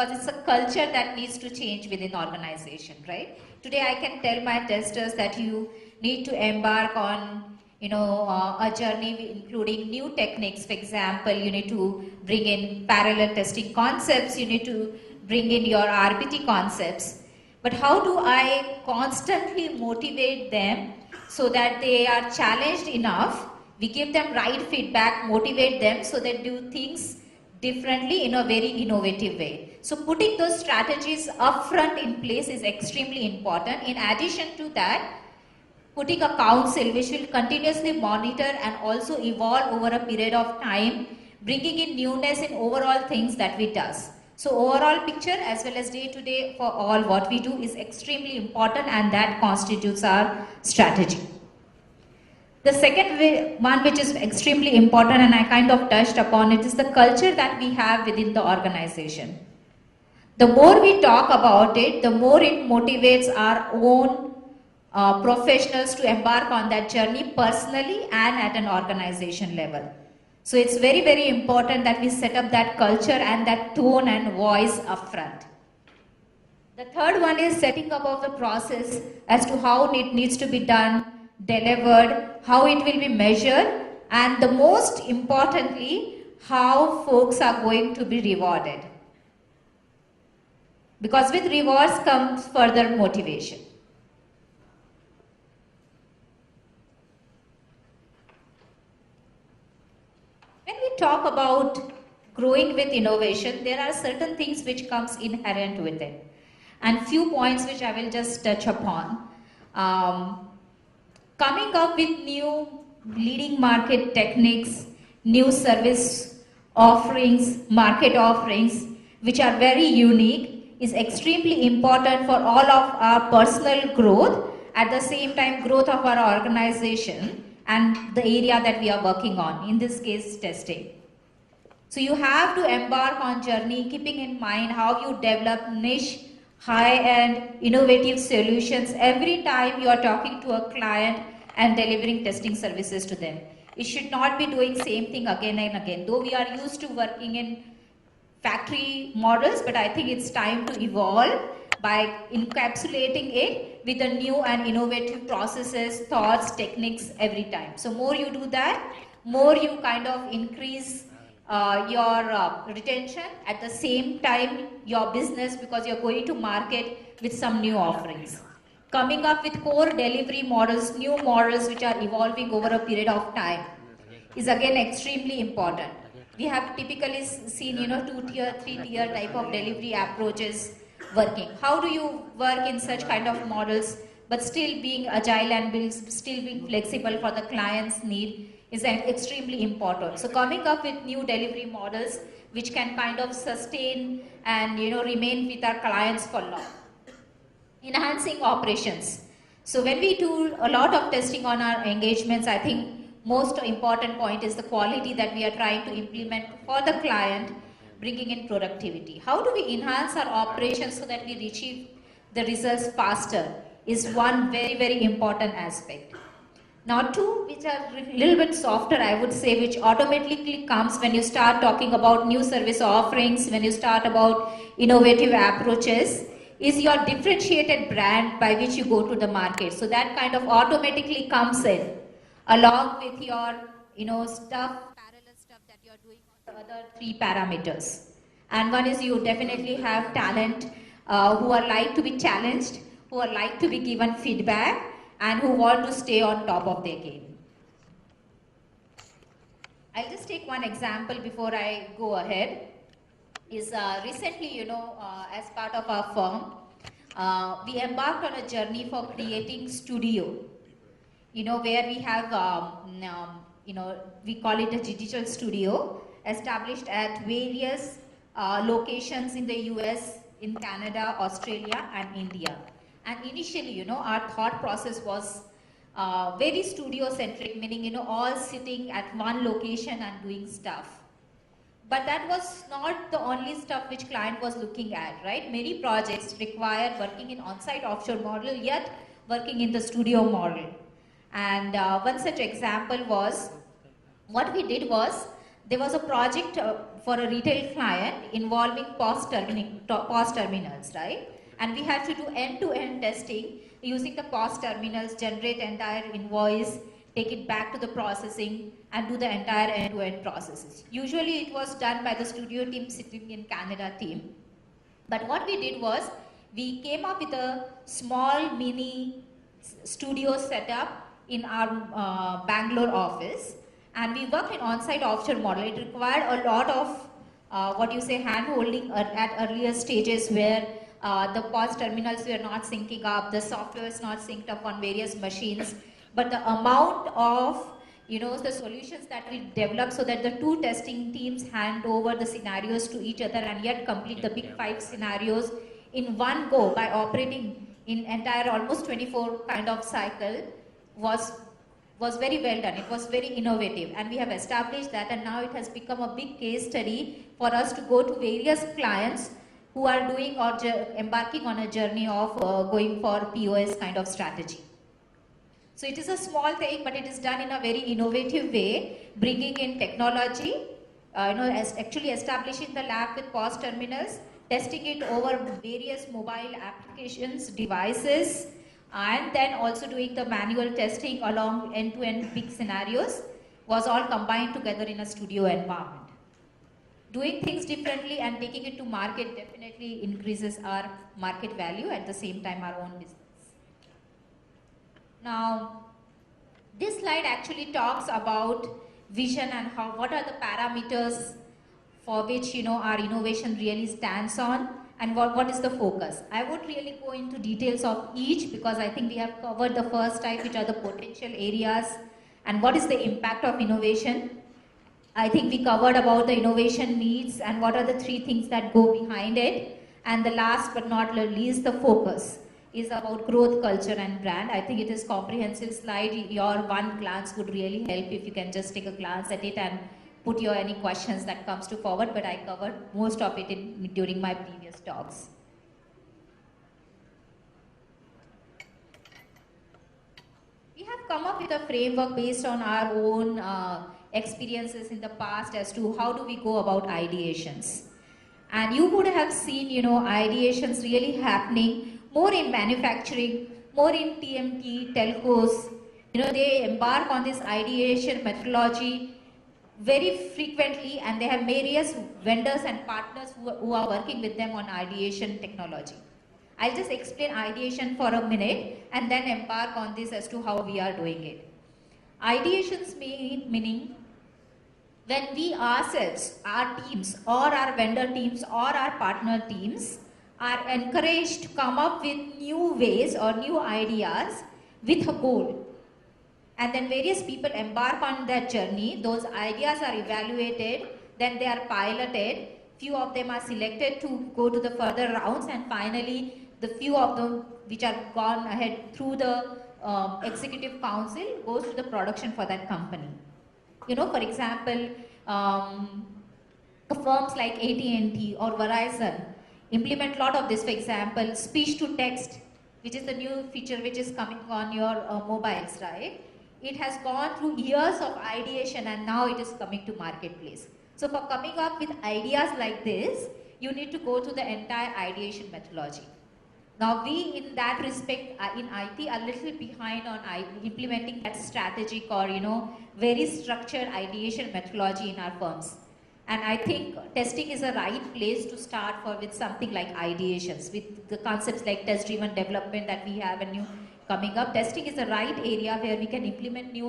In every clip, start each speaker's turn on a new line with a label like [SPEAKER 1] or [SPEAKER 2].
[SPEAKER 1] because it's a culture that needs to change within organization, right? Today I can tell my testers that you need to embark on a journey including new techniques. For example, you need to bring in parallel testing concepts, you need to bring in your RBT concepts. But how do I constantly motivate them so that they are challenged enough? We give them right feedback, motivate them so they do things differently in a very innovative way. So putting those strategies upfront in place is extremely important. In addition to that, putting a council which will continuously monitor and also evolve over a period of time, bringing in newness in overall things that we do. So overall picture as well as day to day for all what we do is extremely important, and that constitutes our strategy. The second one which is extremely important, and I kind of touched upon it, is the culture that we have within the organization. The more we talk about it, the more it motivates our own professionals to embark on that journey personally and at an organization level. So it's very, very important that we set up that culture and that tone and voice upfront. The third one is setting up of the process as to how it needs to be done, delivered, how it will be measured, and the most importantly, how folks are going to be rewarded. Because with rewards comes further motivation. When we talk about growing with innovation, there are certain things which comes inherent with it. And few points which I will just touch upon. Coming up with new leading market techniques, new service offerings, market offerings, which are very unique, is extremely important for all of our personal growth, at the same time growth of our organization and the area that we are working on, in this case testing. So you have to embark on journey keeping in mind how you develop niche, high-end, innovative solutions every time you are talking to a client and delivering testing services to them. It should not be doing same thing again and again. Though we are used to working in factory models, but I think it's time to evolve by encapsulating it with the new and innovative processes, thoughts, techniques every time. So more you do that, more you kind of increase your retention, at the same time your business, because you're going to market with some new offerings. Coming up with core delivery models, new models which are evolving over a period of time is again extremely important. We have typically seen 2-tier, 3-tier type of delivery approaches working. How do you work in such kind of models but still being agile and still being flexible for the client's need is extremely important. So coming up with new delivery models which can kind of sustain and remain with our clients for long. Enhancing operations. So when we do a lot of testing on our engagements, I think most important point is the quality that we are trying to implement for the client, bringing in productivity. How do we enhance our operations so that we achieve the results faster is one very, very important aspect. Now two which are a little bit softer, I would say, which automatically comes when you start talking about new service offerings, when you start about innovative approaches, is your differentiated brand by which you go to the market. So that kind of automatically comes in along with your parallel stuff that you're doing on the other 3 parameters. And one is you definitely have talent who are like to be challenged, who are like to be given feedback, and who want to stay on top of their game. I'll just take one example before I go ahead. Is recently, as part of our firm, we embarked on a journey for creating studio, where we have, we call it a digital studio, established at various locations in the US, in Canada, Australia, and India. And initially, our thought process was very studio-centric, meaning, all sitting at one location and doing stuff. But that was not the only stuff which client was looking at, right? Many projects require working in on-site offshore model, yet working in the studio model. And one such example was, what we did was, there was a project for a retail client involving POS terminals, right? And we had to do end-to-end testing using the POS terminals, generate entire invoice, take it back to the processing, and do the entire end-to-end processes. Usually it was done by the studio team sitting in Canada team. But what we did was, we came up with a small mini studio setup in our Bangalore office, and we worked in on-site offshore model. It required a lot of hand-holding at earlier stages where the POS terminals were not syncing up, the software is not synced up on various machines, but the amount of the solutions that we develop so that the two testing teams hand over the scenarios to each other and yet complete the big 5 scenarios in one go by operating in entire almost 24 kind of cycle was very well done. It was very innovative, and we have established that, and now it has become a big case study for us to go to various clients who are doing or embarking on a journey of going for POS kind of strategy. So it is a small thing, but it is done in a very innovative way, bringing in technology, actually establishing the lab with POS terminals, testing it over various mobile applications, devices, and then also doing the manual testing along end-to-end big scenarios was all combined together in a studio environment. Doing things differently and taking it to market definitely increases our market value, at the same time our own business. Now, this slide actually talks about vision and what are the parameters for which our innovation really stands on, and what is the focus. I won't really go into details of each because I think we have covered the first type, which are the potential areas and what is the impact of innovation. I think we covered about the innovation needs and what are the 3 things that go behind it. And the last but not least, the focus is about growth, culture and brand. I think it is comprehensive slide. Your one glance would really help if you can just take a glance at it and put your any questions that comes to forward, but I covered most of it during my previous talks. We have come up with a framework based on our own experiences in the past as to how do we go about ideations. And you would have seen, ideations really happening more in manufacturing, more in TMT, telcos. They embark on this ideation methodology very frequently, and they have various vendors and partners who are working with them on ideation technology. I'll just explain ideation for a minute and then embark on this as to how we are doing it. Ideations meaning when we ourselves, our teams or our vendor teams or our partner teams are encouraged to come up with new ways or new ideas with a goal. And then various people embark on that journey. Those ideas are evaluated, then they are piloted. Few of them are selected to go to the further rounds, and finally the few of them which are gone ahead through the executive council goes to the production for that company. For example, firms like AT&T or Verizon implement a lot of this. For example, speech to text, which is the new feature which is coming on your mobiles, right? It has gone through years of ideation and now it is coming to marketplace. So for coming up with ideas like this, you need to go through the entire ideation methodology. Now we, in that respect, in IT, are a little behind on implementing that strategic or very structured ideation methodology in our firms. And I think testing is a right place to start with something like ideations, with the concepts like test-driven development that we have and new coming up. Testing is the right area where we can implement new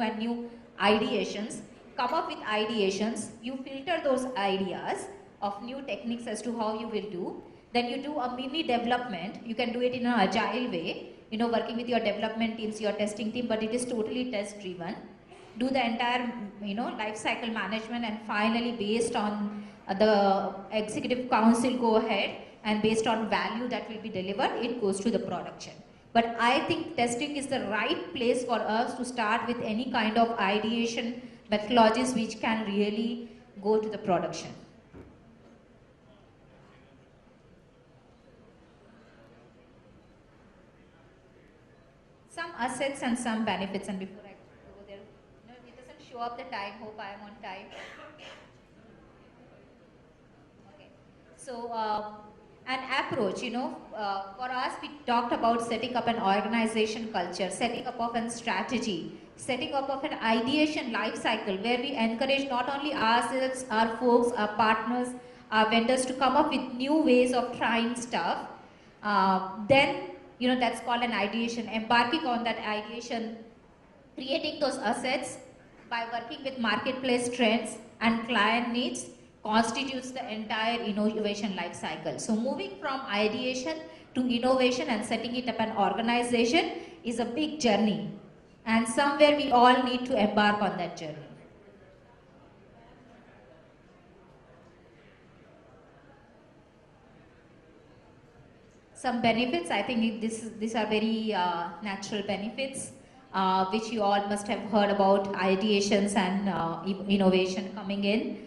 [SPEAKER 1] ideations, come up with ideations, you filter those ideas of new techniques as to how you will do. Then you do a mini development. You can do it in an agile way, working with your development teams, your testing team, but it is totally test driven. Do the entire, life cycle management, and finally based on the executive council go ahead and based on value that will be delivered, it goes to the production. But I think testing is the right place for us to start with any kind of ideation methodologies which can really go to the production. Some assets and some benefits, and before I go there, it doesn't show up the time, hope I am on time. So, an approach, for us, we talked about setting up an organization culture, setting up of a strategy, setting up of an ideation life cycle where we encourage not only ourselves, our folks, our partners, our vendors to come up with new ways of trying stuff. Then, that's called an ideation, embarking on that ideation, creating those assets by working with marketplace trends and client needs constitutes the entire innovation life cycle. So moving from ideation to innovation and setting it up an organization is a big journey, and somewhere we all need to embark on that journey. Some benefits, I think these are very natural benefits, which you all must have heard about, ideations and innovation coming in.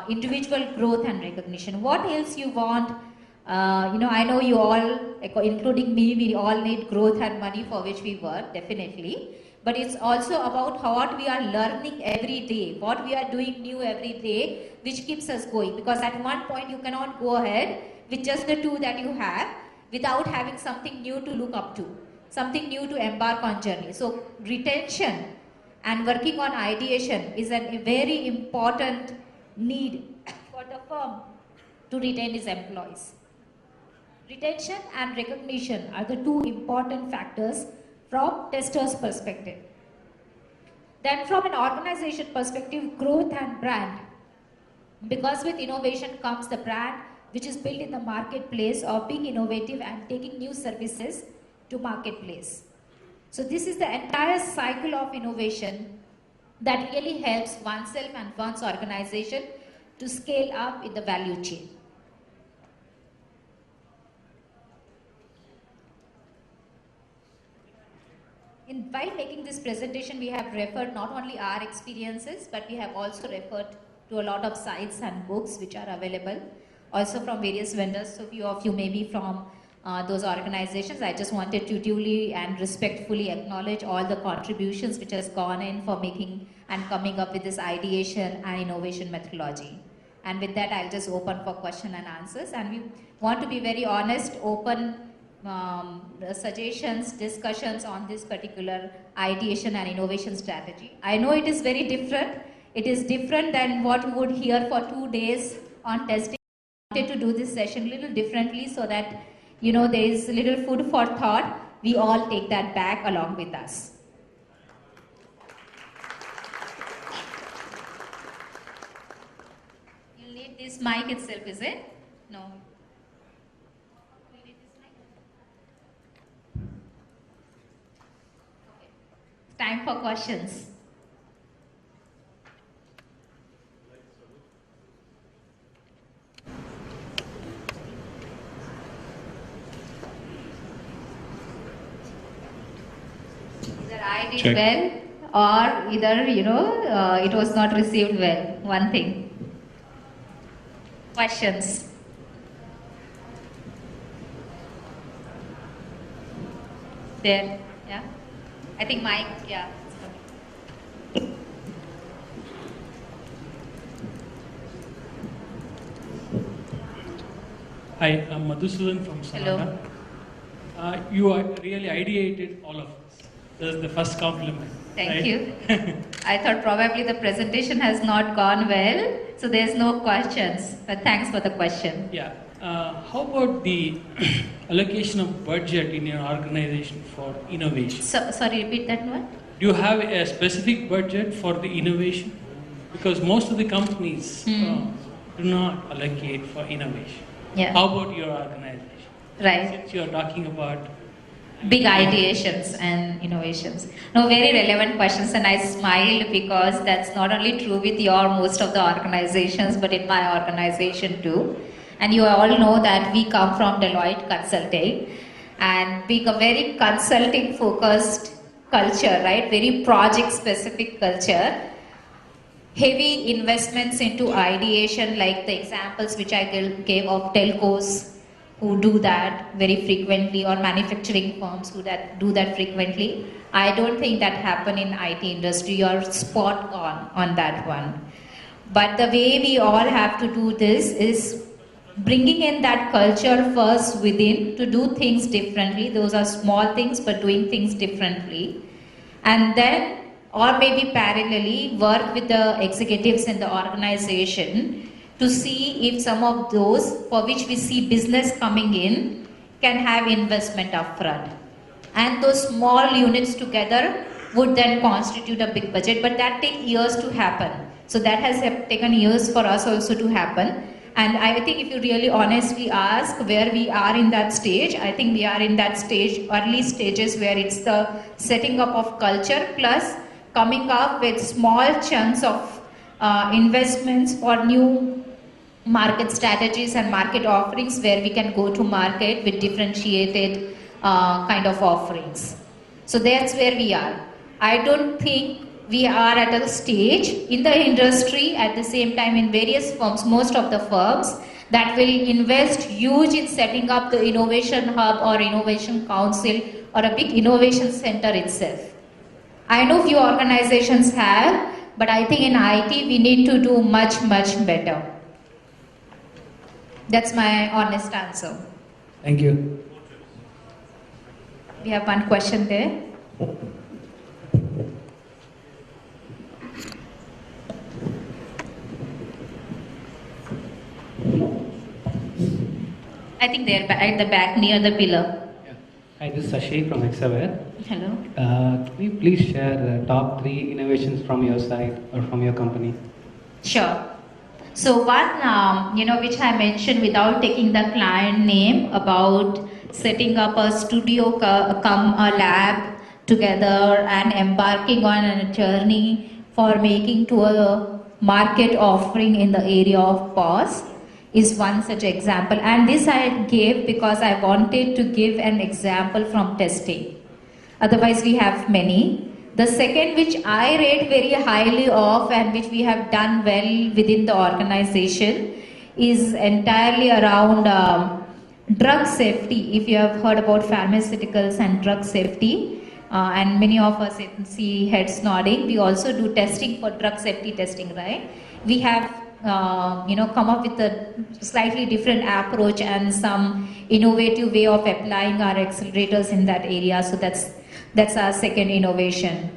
[SPEAKER 1] Individual growth and recognition. What else you want? I know you all, including me, we all need growth and money for which we work, definitely. But it's also about what we are learning every day, what we are doing new every day, which keeps us going. Because at one point you cannot go ahead with just the two that you have without having something new to look up to, something new to embark on journey. So retention and working on ideation is a very important need for the firm to retain its employees. Retention and recognition are the two important factors from testers' perspective. Then from an organization perspective, growth and brand. Because with innovation comes the brand, which is built in the marketplace of being innovative and taking new services to marketplace. So this is the entire cycle of innovation that really helps oneself and one's organization to scale up in the value chain. While making this presentation, we have referred not only our experiences, but we have also referred to a lot of sites and books which are available, also from various vendors. So few of you may be from those organizations. I just wanted to duly and respectfully acknowledge all the contributions which has gone in for making and coming up with this ideation and innovation methodology. And with that, I'll just open for question and answers. And we want to be very honest, open suggestions, discussions on this particular ideation and innovation strategy. I know it is very different. It is different than what you would hear for 2 days on testing. I wanted to do this session a little differently so that, there is a little food for thought. We all take that back along with us. You'll need this mic itself, is it? No. Time for questions. Either I did well, or either, it was not received well. One thing. Questions. There, yeah. I think Mike, yeah.
[SPEAKER 2] Hi, I'm Madhusudan from Sananda.
[SPEAKER 1] Hello.
[SPEAKER 2] You really ideated all of us. This is the first compliment.
[SPEAKER 1] Thank you. I thought probably the presentation has not gone well, so there's no questions. But thanks for the question.
[SPEAKER 2] Yeah. How about the allocation of budget in your organization for innovation?
[SPEAKER 1] Sorry, repeat that one.
[SPEAKER 2] Do you have a specific budget for the innovation? Because most of the companies do not allocate for innovation.
[SPEAKER 1] Yeah.
[SPEAKER 2] How about your organization?
[SPEAKER 1] Right.
[SPEAKER 2] Since you are talking about
[SPEAKER 1] Big ideations and innovations. No, very relevant questions, and I smiled because that's not only true with most of the organizations, but in my organization too. And you all know that we come from Deloitte Consulting, and being a very consulting focused culture, right? Very project specific culture. Heavy investments into ideation, like the examples which I gave of telcos who do that very frequently, or manufacturing firms who do that frequently. I don't think that happen in IT industry. You're spot on that one. But the way we all have to do this is bringing in that culture first within to do things differently. Those are small things, but doing things differently. And then, or maybe parallelly, work with the executives in the organization to see if some of those for which we see business coming in can have investment upfront. And those small units together would then constitute a big budget, but that takes years to happen. So that has taken years for us also to happen. And I think if you really honestly ask where we are in that stage, I think we are in that stage, early stages, where it's the setting up of culture plus coming up with small chunks of investments for new market strategies and market offerings where we can go to market with differentiated kind of offerings. So that's where we are. I don't think we are at a stage in the industry, at the same time in various firms, most of the firms that will invest huge in setting up the innovation hub or innovation council or a big innovation center itself. I know few organizations have, but I think in IT we need to do much, much better. That's my honest answer.
[SPEAKER 3] Thank you.
[SPEAKER 1] We have one question there. I think they're at the back near the pillar.
[SPEAKER 3] Yeah. Hi, this is Sashi from Exaware.
[SPEAKER 1] Hello.
[SPEAKER 3] Can you please share the top 3 innovations from your side or from your company?
[SPEAKER 1] Sure. So one, which I mentioned without taking the client name, about setting up a studio come a lab together and embarking on a journey for making to a market offering in the area of POS is one such example. And this I gave because I wanted to give an example from testing. Otherwise we have many. The second, which I rate very highly of and which we have done well within the organization, is entirely around drug safety. If you have heard about pharmaceuticals and drug safety, and many of us see heads nodding, we also do testing for drug safety testing, right? We have come up with a slightly different approach and some innovative way of applying our accelerators in that area. So that's our second innovation.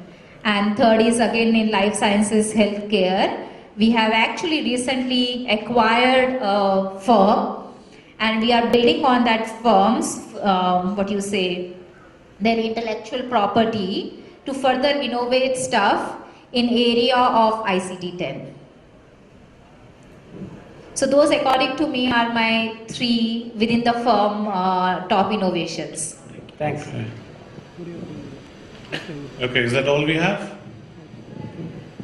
[SPEAKER 1] And third is again in life sciences healthcare. We have actually recently acquired a firm and we are building on that firm's, their intellectual property to further innovate stuff in area of ICD-10. So those, according to me, are my 3 within the firm top innovations.
[SPEAKER 3] Thanks.
[SPEAKER 4] Okay, is that all we have?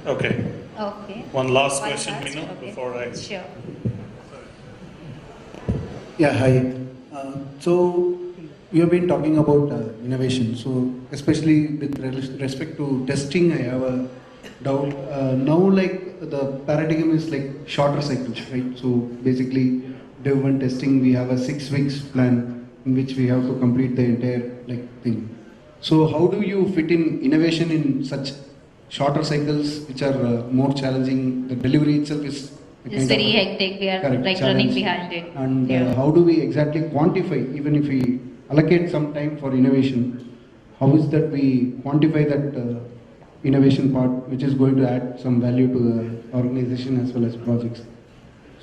[SPEAKER 4] Okay.
[SPEAKER 1] Okay.
[SPEAKER 4] One last question, Minal,
[SPEAKER 1] okay.
[SPEAKER 4] before I...
[SPEAKER 1] Sure.
[SPEAKER 5] Yeah, hi. So you have been talking about innovation. So especially with respect to testing, I have a doubt. Now, like the paradigm is like shorter cycles, right? So basically, development testing, we have a 6 weeks plan in which we have to complete the entire thing. So how do you fit in innovation in such shorter cycles, which are more challenging? The delivery itself is
[SPEAKER 1] It's very hectic. We are running behind it.
[SPEAKER 5] And how do we exactly quantify, even if we allocate some time for innovation, how is that we quantify that innovation part, which is going to add some value to the organization as well as projects?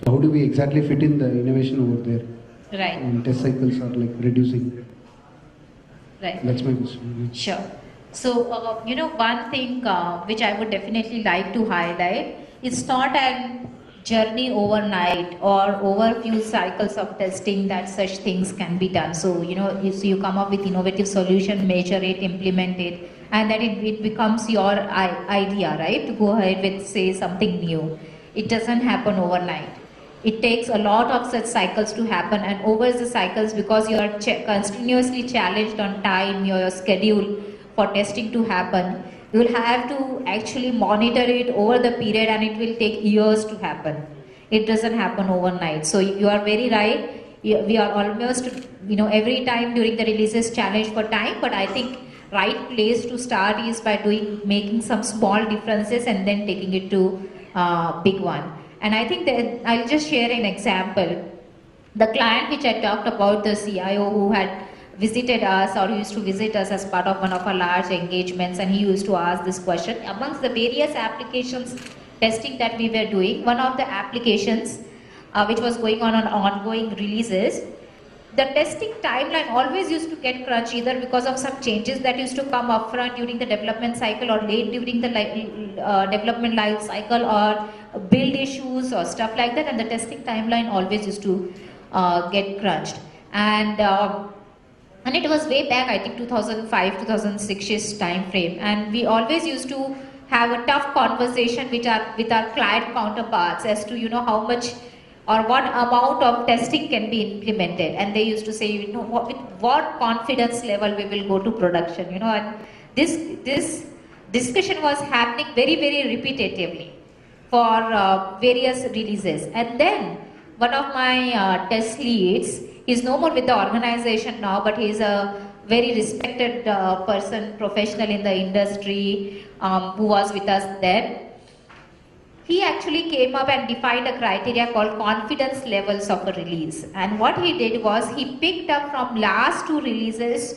[SPEAKER 5] So how do we exactly fit in the innovation over there?
[SPEAKER 1] Right.
[SPEAKER 5] And test cycles are reducing.
[SPEAKER 1] Right.
[SPEAKER 5] That's my question.
[SPEAKER 1] Sure. So, one thing which I would definitely like to highlight, it's not a journey overnight or over few cycles of testing that such things can be done. So, if you come up with innovative solution, measure it, implement it, and then it becomes your idea, right? To go ahead with, say, something new. It doesn't happen overnight. It takes a lot of such cycles to happen, and over the cycles, because you are continuously challenged on time, your schedule for testing to happen, you will have to actually monitor it over the period, and it will take years to happen. It doesn't happen overnight. So you are very right. We are almost, every time during the releases challenged for time, but I think right place to start is by making some small differences and then taking it to big one. And I think that I'll just share an example. The client which I talked about, the CIO who had visited us or used to visit us as part of one of our large engagements, and he used to ask this question. Amongst the various applications testing that we were doing, one of the applications which was going on ongoing releases, the testing timeline always used to get crunched either because of some changes that used to come upfront during the development cycle or late during the development life cycle or build issues or stuff like that, and the testing timeline always used to get crunched. And it was way back, I think 2005, 2006ish time frame, and we always used to have a tough conversation with our client counterparts as to how much or what amount of testing can be implemented, and they used to say with what confidence level we will go to production, and this discussion was happening very repetitively for various releases. And then one of my test leads, he's no more with the organization now, but he's a very respected person, professional in the industry, who was with us then. He actually came up and defined a criteria called confidence levels of a release. And what he did was he picked up from last 2 releases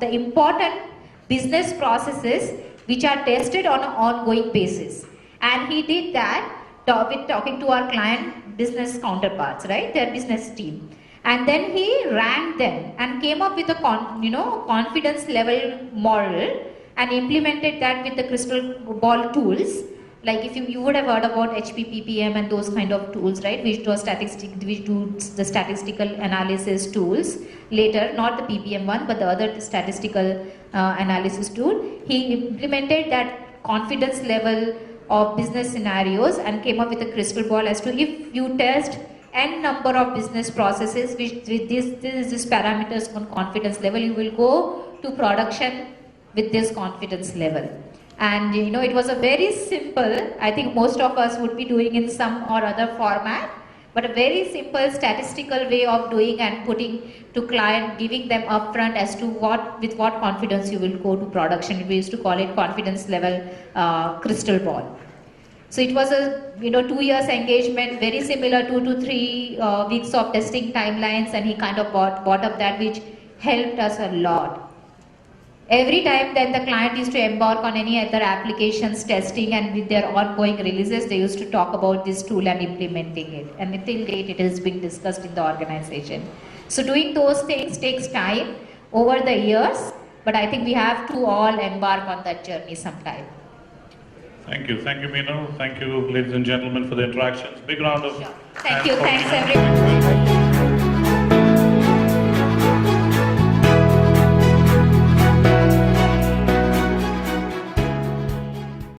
[SPEAKER 1] the important business processes which are tested on an ongoing basis. And he did that with talking to our client business counterparts, right, their business team. And then he ranked them and came up with a confidence level model and implemented that with the crystal ball tools. Like if you would have heard about HPPPM and those kind of tools, right, which do the statistical analysis tools later, not the PPM one, but the other statistical analysis tool. He implemented that confidence level of business scenarios and came up with a crystal ball as to if you test n number of business processes with these parameters on confidence level, you will go to production with this confidence level. And it was a very simple, I think most of us would be doing in some or other format, but a very simple statistical way of doing and putting to client, giving them upfront as to with what confidence you will go to production. We used to call it confidence level crystal ball. So it was a 2 years engagement, very similar, 2 to 3 weeks of testing timelines, and he kind of bought up that, which helped us a lot. Every time then the client used to embark on any other applications testing, and with their ongoing releases, they used to talk about this tool and implementing it. And till date, it has been discussed in the organization. So doing those things takes time over the years, but I think we have to all embark on that journey sometime.
[SPEAKER 4] Thank you, Minal. Thank you, ladies and gentlemen, for the interactions. Big round of
[SPEAKER 1] Sure. Thank you, thanks everyone.